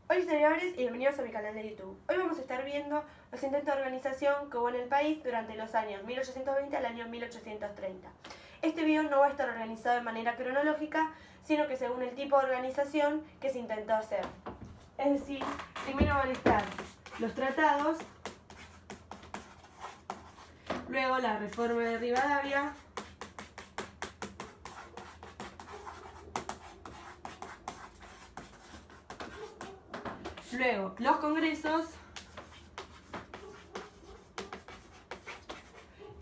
Hola historiadores y bienvenidos a mi canal de YouTube. Hoy vamos a estar viendo los intentos de organización que hubo en el país durante los años 1820 al año 1830. Este video no va a estar organizado de manera cronológica, sino que según el tipo de organización que se intentó hacer. Es decir, primero van a estar los tratados, luego la reforma de Rivadavia, luego los congresos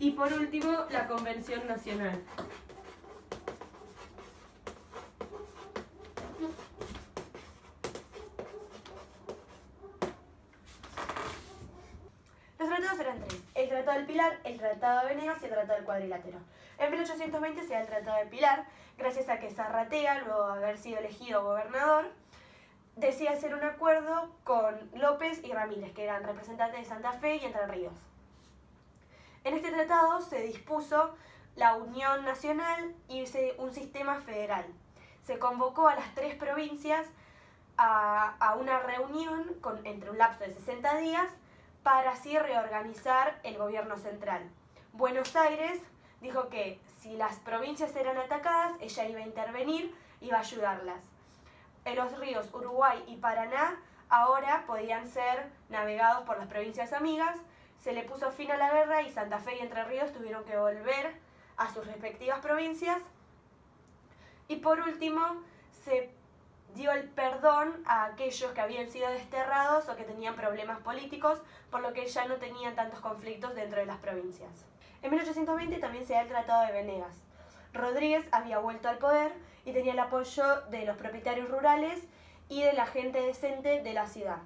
y por último la Convención Nacional. Los tratados eran tres: el Tratado del Pilar, el Tratado de Venegas y el Tratado del Cuadrilátero. En 1820 se da el Tratado del Pilar, gracias a que Zarratea, luego de haber sido elegido gobernador, decide hacer un acuerdo con López y Ramírez, que eran representantes de Santa Fe y Entre Ríos. En este tratado se dispuso la unión nacional y un sistema federal. Se convocó a las tres provincias a una reunión entre un lapso de 60 días para así reorganizar el gobierno central. Buenos Aires dijo que si las provincias eran atacadas, ella iba a intervenir y iba a ayudarlas. En los ríos Uruguay y Paraná ahora podían ser navegados por las provincias amigas. Se le puso fin a la guerra y Santa Fe y Entre Ríos tuvieron que volver a sus respectivas provincias. Y por último, se dio el perdón a aquellos que habían sido desterrados o que tenían problemas políticos, por lo que ya no tenían tantos conflictos dentro de las provincias. En 1820 también se da el Tratado de Venegas. Rodríguez había vuelto al poder y tenía el apoyo de los propietarios rurales y de la gente decente de la ciudad.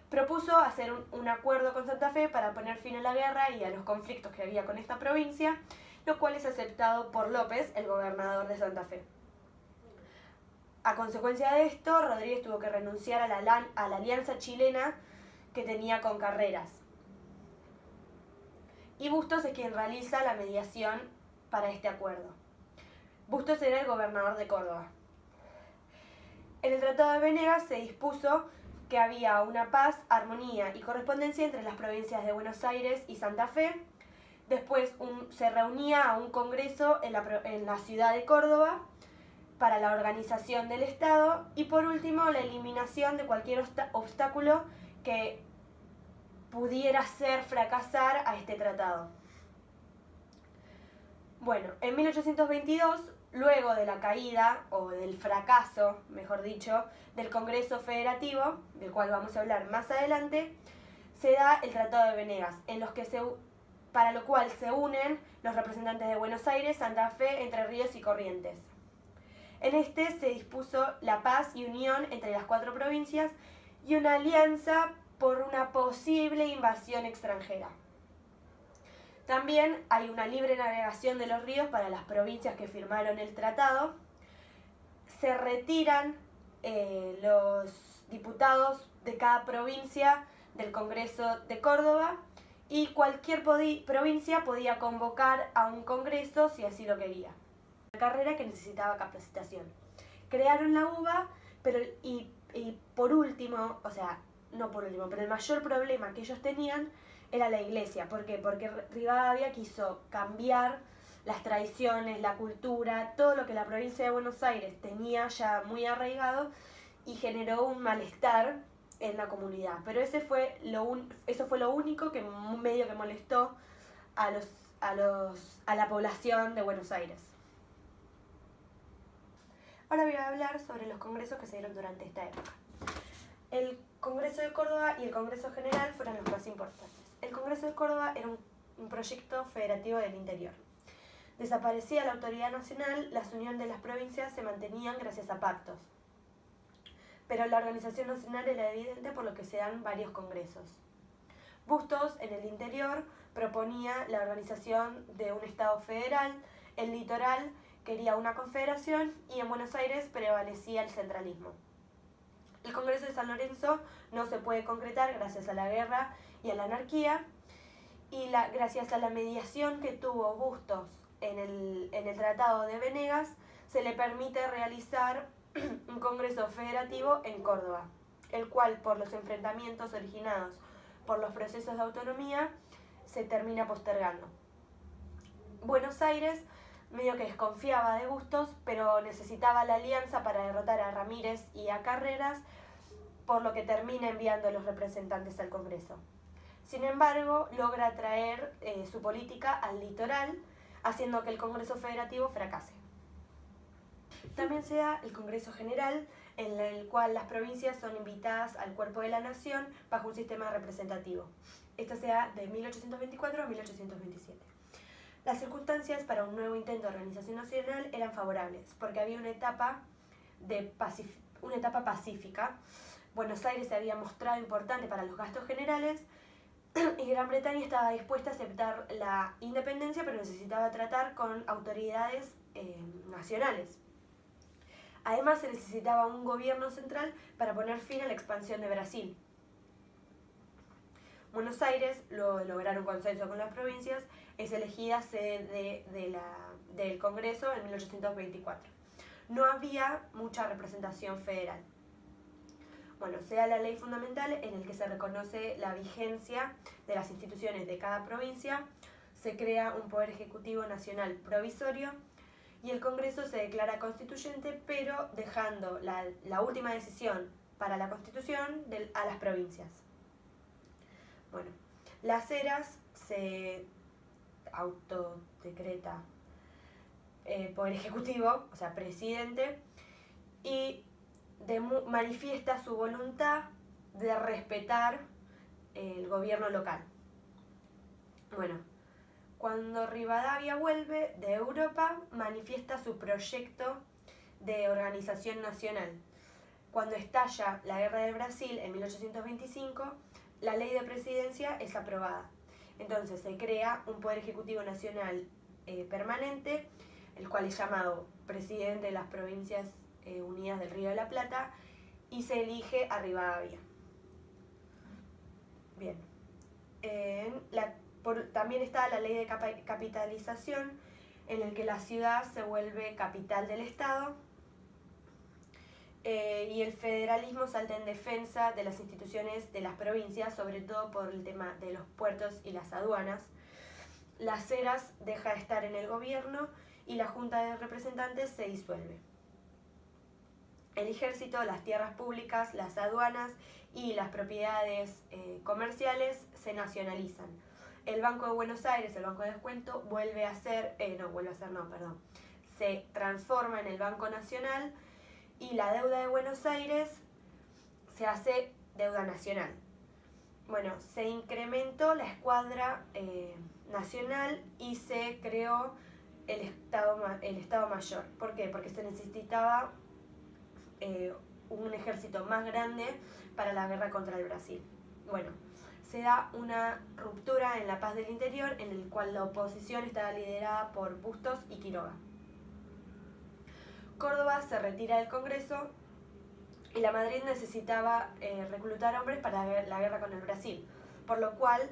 Propuso hacer un acuerdo con Santa Fe para poner fin a la guerra y a los conflictos que había con esta provincia, lo cual es aceptado por López, el gobernador de Santa Fe. A consecuencia de esto, Rodríguez tuvo que renunciar a la alianza chilena que tenía con Carreras. Y Bustos es quien realiza la mediación para este acuerdo. Bustos era el gobernador de Córdoba. En el Tratado de Venegas se dispuso que había una paz, armonía y correspondencia entre las provincias de Buenos Aires y Santa Fe. Después se reunía a un congreso en la ciudad de Córdoba para la organización del Estado y por último la eliminación de cualquier obstáculo que pudiera hacer fracasar a este tratado. Bueno, en 1822, luego de la caída, o del fracaso, mejor dicho, del Congreso Federativo, del cual vamos a hablar más adelante, se da el Tratado de Venegas, para lo cual se unen los representantes de Buenos Aires, Santa Fe, Entre Ríos y Corrientes. En este se dispuso la paz y unión entre las cuatro provincias y una alianza por una posible invasión extranjera. También hay una libre navegación de los ríos para las provincias que firmaron el tratado. Se retiran los diputados de cada provincia del Congreso de Córdoba y cualquier provincia podía convocar a un congreso si así lo quería. Una carrera que necesitaba capacitación. Crearon la UBA, pero por último, o sea, no por último, pero el mayor problema que ellos tenían era la iglesia. ¿Por qué? Porque Rivadavia quiso cambiar las tradiciones, la cultura, todo lo que la provincia de Buenos Aires tenía ya muy arraigado y generó un malestar en la comunidad. Pero eso fue lo único que medio que molestó a la población de Buenos Aires. Ahora voy a hablar sobre los congresos que se dieron durante esta época. El Congreso de Córdoba y el Congreso General fueron los más importantes. El Congreso de Córdoba era un proyecto federativo del interior. Desaparecía la autoridad nacional, la unión de las provincias se mantenían gracias a pactos. Pero la organización nacional era evidente, por lo que se dan varios congresos. Bustos, en el interior, proponía la organización de un Estado federal, el litoral quería una confederación y en Buenos Aires prevalecía el centralismo. El Congreso de San Lorenzo no se puede concretar gracias a la guerra y a la anarquía, y gracias a la mediación que tuvo Bustos en el Tratado de Venegas, se le permite realizar un Congreso federativo en Córdoba. el cual por los enfrentamientos originados por los procesos de autonomía se termina postergando. Buenos Aires medio que desconfiaba de Bustos, pero necesitaba la alianza para derrotar a Ramírez y a Carreras, por lo que termina enviando a los representantes al Congreso. Sin embargo, logra traer su política al litoral, haciendo que el Congreso Federativo fracase. También se da el Congreso General, en el cual las provincias son invitadas al cuerpo de la nación bajo un sistema representativo. Esto se da de 1824 a 1827. Las circunstancias para un nuevo intento de organización nacional eran favorables, porque había una etapa pacífica. Buenos Aires se había mostrado importante para los gastos generales y Gran Bretaña estaba dispuesta a aceptar la independencia, pero necesitaba tratar con autoridades nacionales. Además, se necesitaba un gobierno central para poner fin a la expansión de Brasil. Buenos Aires, luego de lograr un consenso con las provincias, es elegida sede del Congreso en 1824. No había mucha representación federal. Bueno, se da la ley fundamental en el que se reconoce la vigencia de las instituciones de cada provincia, se crea un poder ejecutivo nacional provisorio y el Congreso se declara constituyente, pero dejando la última decisión para la constitución a las provincias. Bueno, las eras se autodecreta poder ejecutivo, o sea, presidente, y manifiesta su voluntad de respetar el gobierno local. Bueno, cuando Rivadavia vuelve de Europa, manifiesta su proyecto de organización nacional. Cuando estalla la Guerra del Brasil en 1825, la ley de presidencia es aprobada. Entonces se crea un poder ejecutivo nacional permanente, el cual es llamado presidente de las Provincias Unidas del Río de la Plata, y se elige a Rivadavia. Bien. También está la ley de capitalización, en el que la ciudad se vuelve capital del Estado, y el federalismo salta en defensa de las instituciones de las provincias, sobre todo por el tema de los puertos y las aduanas. Las Heras deja de estar en el gobierno y la Junta de Representantes se disuelve. El ejército, las tierras públicas, las aduanas y las propiedades comerciales se nacionalizan. El Banco de Buenos Aires, el Banco de Descuento, se transforma en el Banco Nacional y la deuda de Buenos Aires se hace deuda nacional. Bueno, se incrementó la escuadra nacional y se creó el Estado Mayor. ¿Por qué? Porque se necesitaba un ejército más grande para la guerra contra el Brasil. Bueno, se da una ruptura en la paz del interior, en el cual la oposición estaba liderada por Bustos y Quiroga. Córdoba se retira del Congreso y la Madrid necesitaba reclutar hombres para la guerra con el Brasil, por lo cual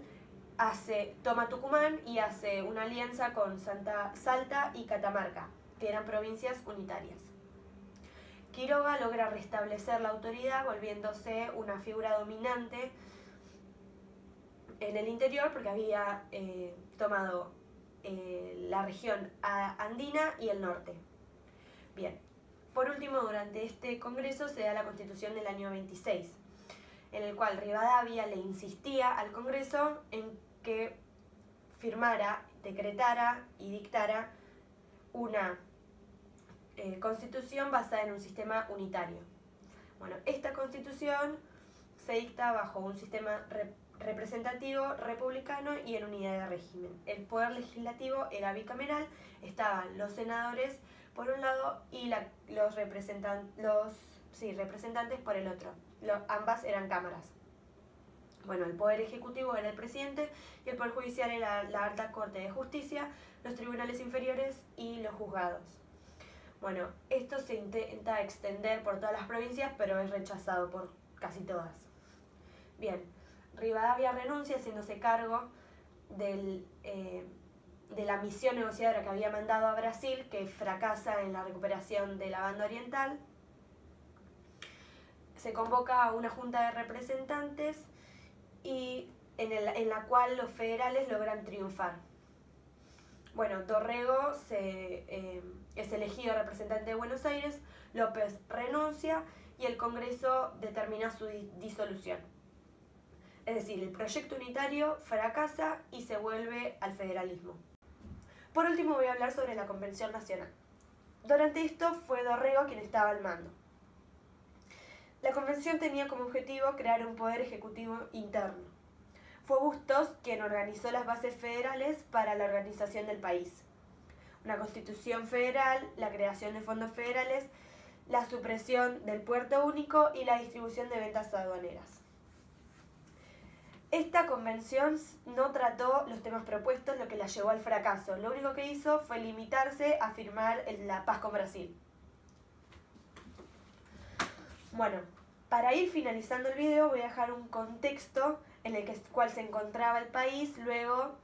toma Tucumán y hace una alianza con Salta y Catamarca, que eran provincias unitarias. Quiroga logra restablecer la autoridad, volviéndose una figura dominante en el interior, porque había tomado la región andina y el norte. Bien, por último, durante este congreso se da la Constitución del año 26, en el cual Rivadavia le insistía al Congreso en que firmara, decretara y dictara una constitución basada en un sistema unitario. Bueno, esta constitución se dicta bajo un sistema representativo, republicano y en unidad de régimen. El poder legislativo era bicameral, estaban los senadores por un lado y los representantes por el otro. Ambas eran cámaras. Bueno, el poder ejecutivo era el presidente y el poder judicial era la Alta Corte de Justicia, los tribunales inferiores y los juzgados. Bueno, esto se intenta extender por todas las provincias, pero es rechazado por casi todas. Bien, Rivadavia renuncia haciéndose cargo de la misión negociadora que había mandado a Brasil, que fracasa en la recuperación de la banda oriental. se convoca una junta de representantes y en la cual los federales logran triunfar. Bueno, Dorrego es elegido representante de Buenos Aires, López renuncia y el Congreso determina su disolución. Es decir, el proyecto unitario fracasa y se vuelve al federalismo. Por último voy a hablar sobre la Convención Nacional. Durante esto fue Dorrego quien estaba al mando. La convención tenía como objetivo crear un poder ejecutivo interno. Fue Bustos quien organizó las bases federales para la organización del país. Una constitución federal, la creación de fondos federales, la supresión del puerto único y la distribución de ventas aduaneras. Esta convención no trató los temas propuestos, lo que la llevó al fracaso. Lo único que hizo fue limitarse a firmar la paz con Brasil. Bueno, para ir finalizando el video voy a dejar un contexto en el cual se encontraba el país luego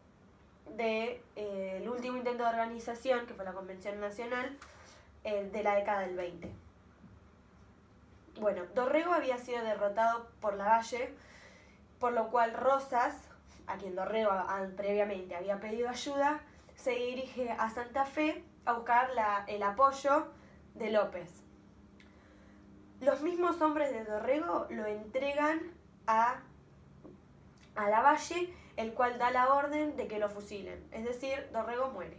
del último intento de organización, que fue la Convención Nacional, de la década del 20. Bueno, Dorrego había sido derrotado por Lavalle, por lo cual Rosas, a quien Dorrego previamente había pedido ayuda, se dirige a Santa Fe a buscar el apoyo de López. Los mismos hombres de Dorrego lo entregan a Lavalle, el cual da la orden de que lo fusilen, es decir, Dorrego muere.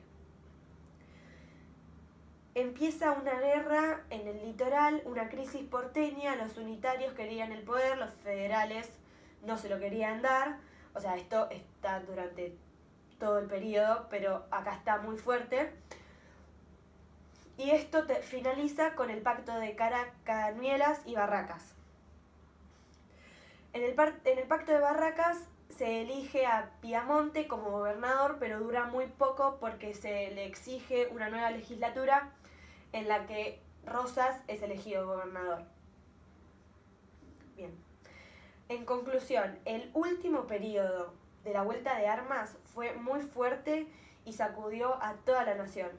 Empieza una guerra en el litoral, una crisis porteña, los unitarios querían el poder, los federales no se lo querían dar, o sea, esto está durante todo el periodo, pero acá está muy fuerte. Y esto finaliza con el pacto de Cañuelas y Barracas. En el pacto de Barracas se elige a Piamonte como gobernador, pero dura muy poco porque se le exige una nueva legislatura en la que Rosas es elegido gobernador. Bien. En conclusión, el último periodo de la vuelta de armas fue muy fuerte y sacudió a toda la nación.